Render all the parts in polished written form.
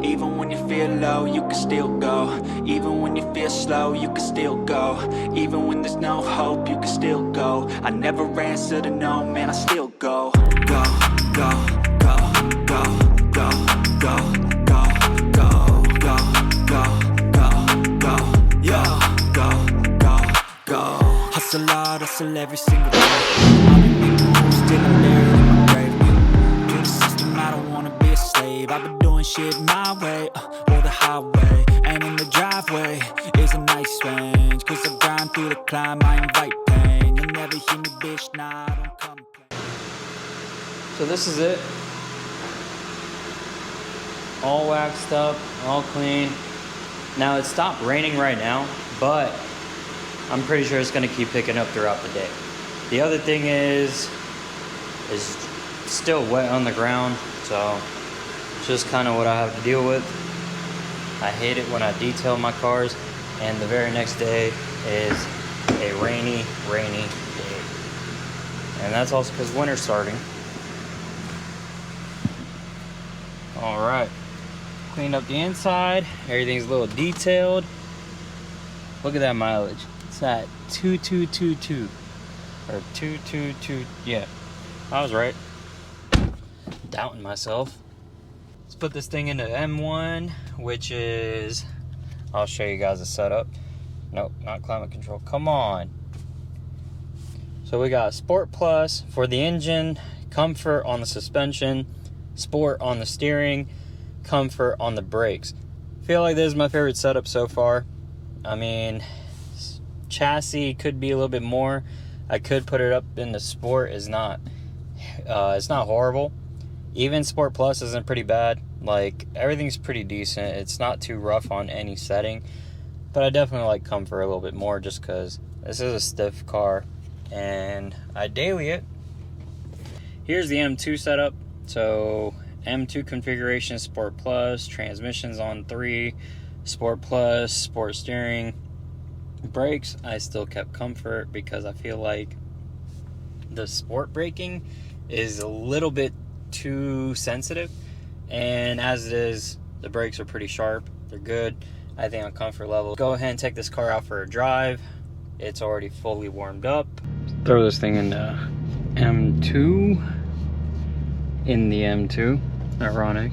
Even when you feel low, you can still go. Even when you feel slow, you can still go. Even when there's no hope, you can still go. I never answer to no, man, I still go. Go, go, go, go, go, go, go, go, go, go, go, go, yo, go, go, go. Hustle hard, hustle every single day. I've been making moves till I'm buried in my grave. To the system, I don't wanna be a slave. I've been doing shit my way, or the highway. And in the driveway is a nice range. Cause I grind through the climb, I invite pain. You'll never hear me, bitch, nah, I don't complain. So this is it. All waxed up, all clean. Now it stopped raining right now, but I'm pretty sure it's gonna keep picking up throughout the day. The other thing is still wet on the ground, so it's just kind of what I have to deal with. I hate it when I detail my cars, and the very next day is a rainy day. And that's also because winter's starting. All right, cleaned up the inside. Everything's a little detailed. Look at that mileage. It's at 2222 or 222. Yeah, I was right. Doubting myself. Let's put this thing into M1, which is, I'll show you guys the setup. Nope, not climate control. Come on. So we got Sport Plus for the engine, Comfort on the suspension, Sport on the steering, Comfort on the brakes. I feel like this is my favorite setup so far. I mean, chassis could be a little bit more. I could put it up in the Sport. It's not horrible. Even Sport Plus isn't pretty bad. Like, everything's pretty decent. It's not too rough on any setting. But I definitely like Comfort a little bit more just because this is a stiff car and I daily it. Here's the M2 setup. So M2 configuration, Sport Plus, transmissions on 3, Sport Plus, Sport steering. Brakes, I still kept Comfort because I feel like the Sport braking is a little bit too sensitive, and as it is, the brakes are pretty sharp. They're good. I think on Comfort level. Go ahead and take this car out for a drive. It's already fully warmed up. Throw this thing into M2. In the M2. Ironic.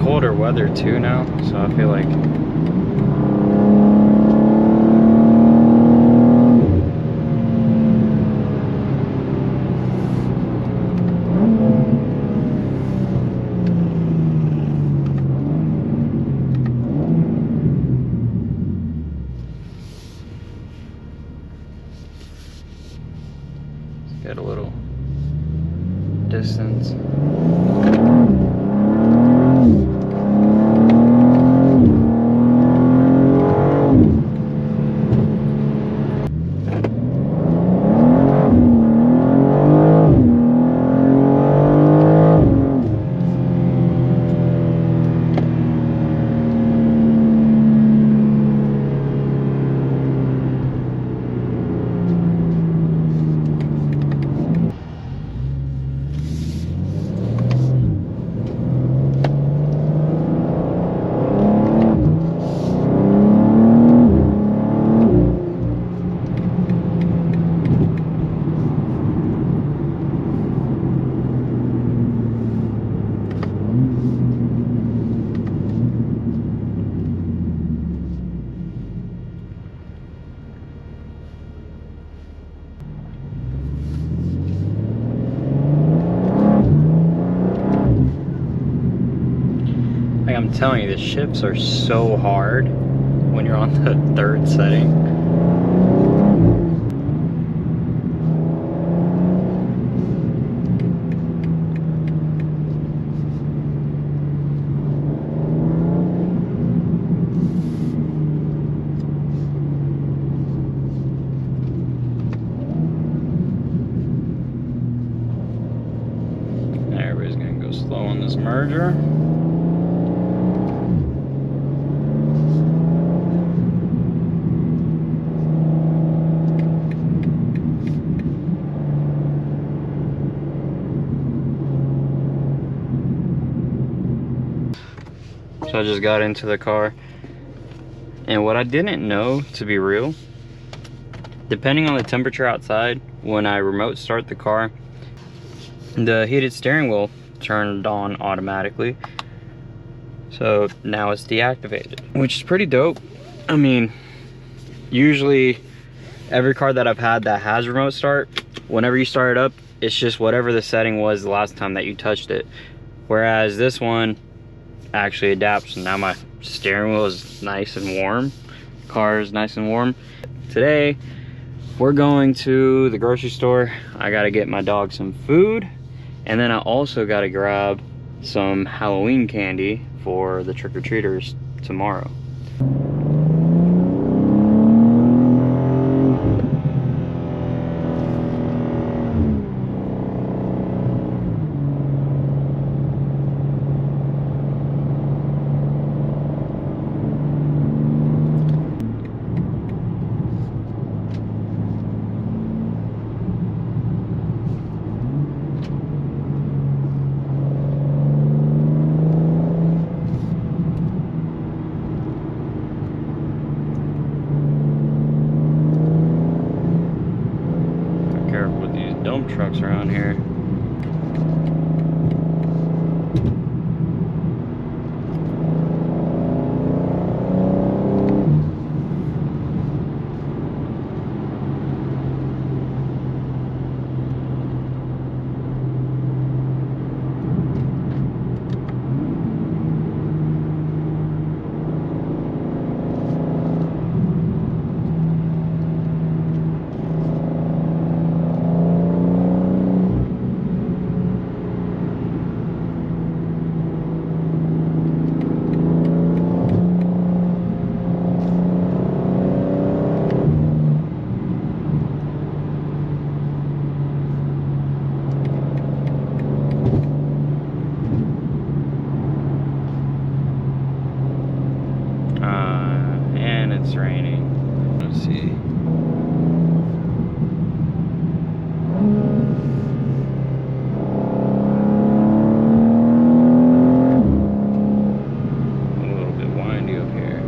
Colder weather too now, so I feel like let's get a little distance. I'm telling you, the shifts are so hard when you're on the third setting. Everybody's gonna go slow on this merger. So I just got into the car, and what I didn't know, to be real, depending on the temperature outside, when I remote start the car, the heated steering wheel turned on automatically. So now it's deactivated, which is pretty dope. I mean, usually every car that I've had that has remote start, whenever you start it up, it's just whatever the setting was the last time that you touched it. Whereas this one actually adapts, and now my steering wheel is nice and warm. Car is nice and warm. Today we're going to the grocery store. I gotta get my dog some food, and then I also gotta grab some Halloween candy for the trick-or-treaters tomorrow. Dump trucks around here. And it's raining. Let's see. A little bit windy up here.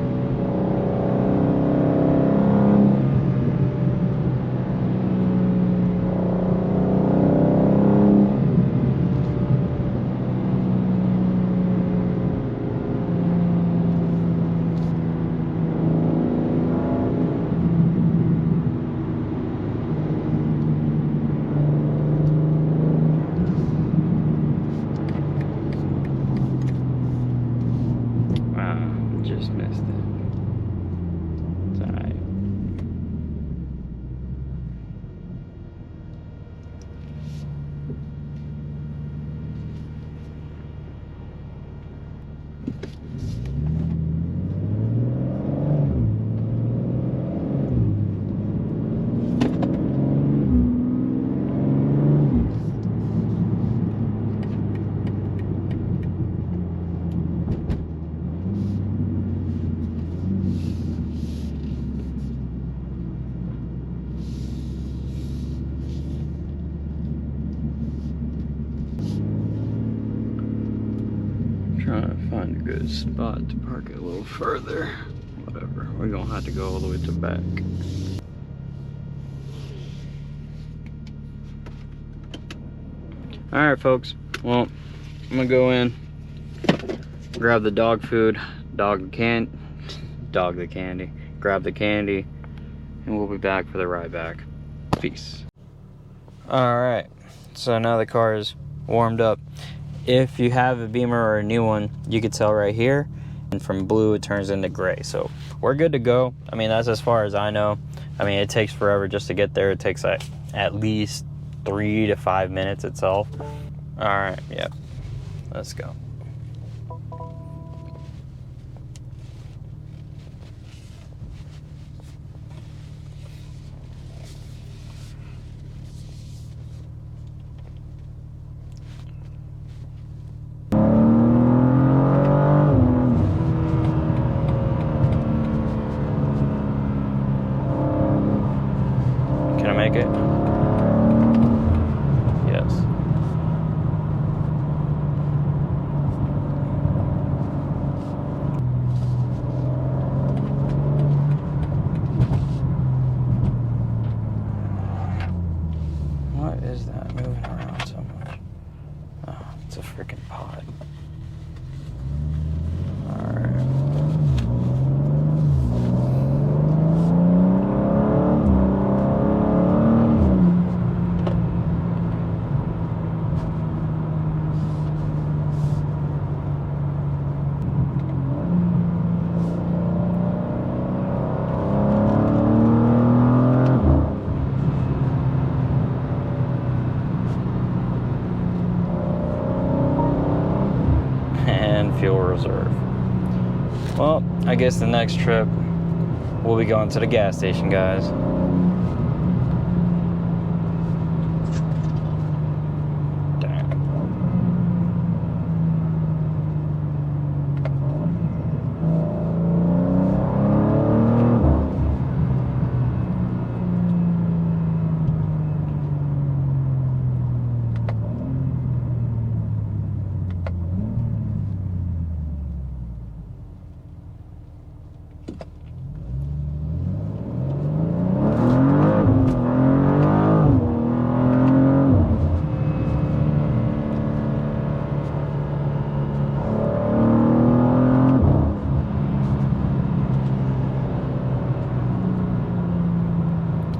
Just missed it. It's alright. Trying to find a good spot to park it a little further. Whatever, we're gonna have to go all the way to the back. Alright folks, well, I'm gonna go in, grab the dog food, grab the candy, and we'll be back for the ride back. Peace. Alright, so now the car is warmed up. if you have a Beamer or a new one, you could tell right here, and from blue it turns into gray. So we're good to go. I mean, that's as far as I know. I mean, it takes forever just to get there. It takes like at least 3 to 5 minutes itself. All right, yeah, let's go. Can I make it? Yes. What is that moving around so much? Oh, it's a freaking pod. Alright. And fuel reserve. Well, I guess the next trip we'll be going to the gas station, guys. Dang.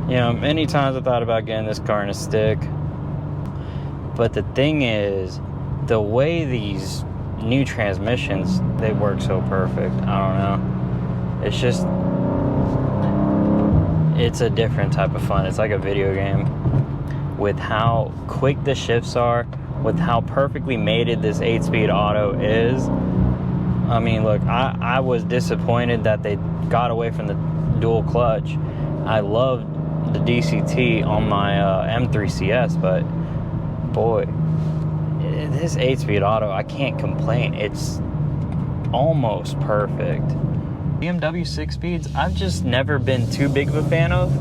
You know, many times I thought about getting this car in a stick, but the thing is, the way these new transmissions, they work so perfect. I don't know. It's just, it's a different type of fun. It's like a video game with how quick the shifts are, with how perfectly mated this 8-speed auto is. I mean, look, I was disappointed that they got away from the dual clutch. I loved the DCT on my M3 CS, but boy, this 8-speed auto, I can't complain. It's almost perfect. BMW 6-speeds, I've just never been too big of a fan of.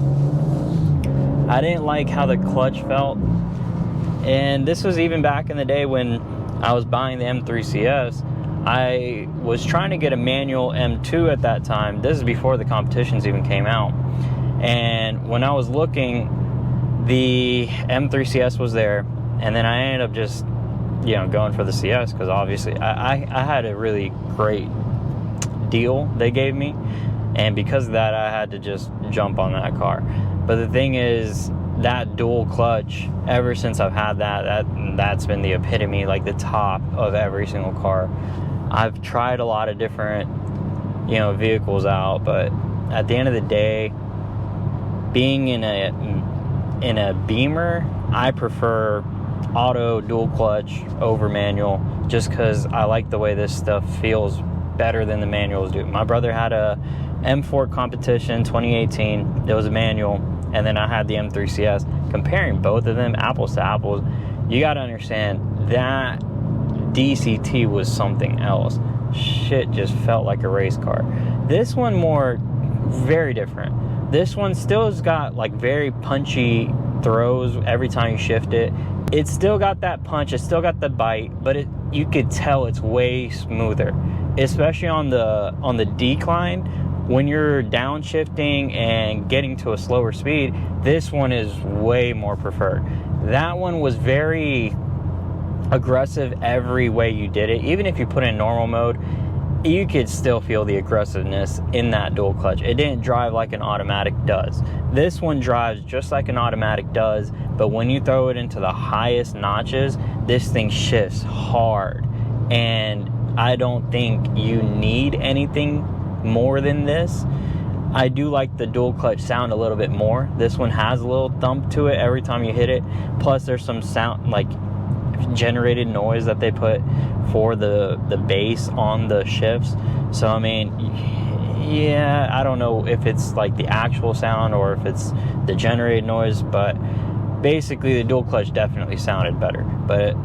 I didn't like how the clutch felt, and this was even back in the day when I was buying the M3 CS. I was trying to get a manual M2 at that time. This is before the competitions even came out. And when I was looking, the M3 CS was there, and then I ended up just, you know, going for the CS because obviously I had a really great deal they gave me, and because of that I had to just jump on that car. But the thing is, that dual clutch, ever since I've had that's been the epitome, like the top of every single car. I've tried a lot of different, you know, vehicles out, but at the end of the day, being in a Beamer, I prefer auto dual clutch over manual, just because I like the way this stuff feels better than the manuals do. My brother had a M4 competition 2018. It was a manual, and then I had the M3 CS. Comparing both of them, apples to apples, you got to understand that DCT was something else. Shit just felt like a race car. This one very different. This one still has got like very punchy throws every time you shift it. It's still got that punch, it's still got the bite, but you could tell it's way smoother, especially on the decline. When you're downshifting and getting to a slower speed, this one is way more preferred. That one was very aggressive every way you did it. Even if you put it in normal mode, you could still feel the aggressiveness in that dual clutch. It didn't drive like an automatic does. This one drives just like an automatic does, but when you throw it into the highest notches, this thing shifts hard, and I don't think you need anything more than this. I do like the dual clutch sound a little bit more. This one has a little thump to it every time you hit it. Plus there's some sound, like generated noise that they put for the bass on the shifts. So I mean, yeah, I don't know if it's like the actual sound or if it's the generated noise, but basically the dual clutch definitely sounded better. But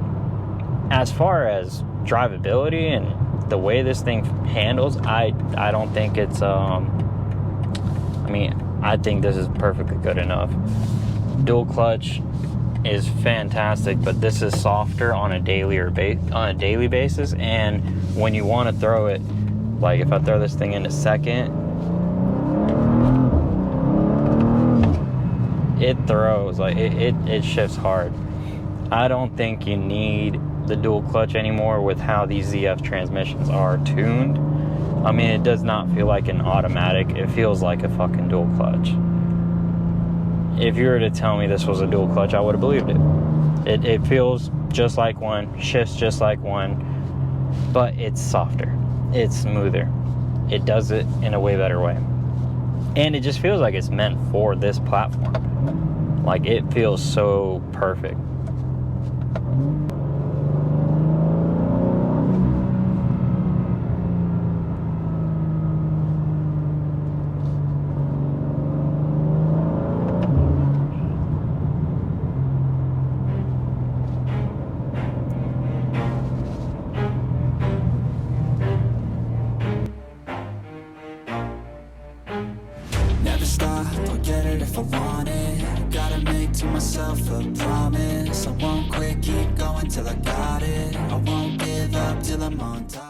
as far as drivability and the way this thing handles, I don't think it's I mean, I think this is perfectly good enough. Dual clutch is fantastic, but this is softer on a daily basis. And when you want to throw it, like if I throw this thing in a second, it throws, like it shifts hard. I don't think you need the dual clutch anymore with how these ZF transmissions are tuned. I mean, it does not feel like an automatic. It feels like a fucking dual clutch. If you were to tell me this was a dual clutch, I would have believed it. It feels just like one, shifts just like one, but it's softer. It's smoother. It does it in a way better way. And it just feels like it's meant for this platform. Like, it feels so perfect. Stop, I'll get it if I want it. Gotta make to myself a promise. I won't quit, keep going till I got it. I won't give up till I'm on top.